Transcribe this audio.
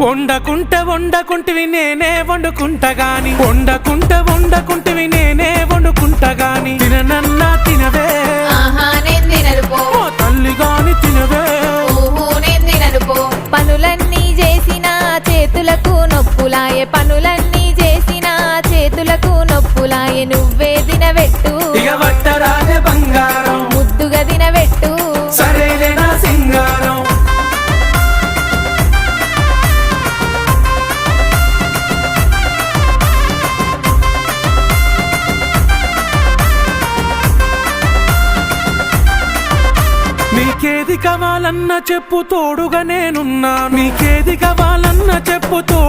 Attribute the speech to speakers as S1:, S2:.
S1: వండకుంటివి నేనే వండుకుంటా గాని వండకుంటివి నేనే వండుకుంటా గాని తిననన్నా తినవే ఓ తల్లి గాని తినవే
S2: పనులన్నీ చేసిన చేతులకు నొప్పులాయే పనులన్నీ చేసిన చేతులకు నొప్పులాయే నువ్వే దినవెట్టు
S1: ఇక వట్టరాజే బంగారం
S2: ముద్దుగా దినవెట్టు
S1: సరేలే నా సింగారం నీకేది కావాలన్నా చెప్పు తోడుగా నేనున్నా నీకేది కావాలన్నా చెప్పు తోడు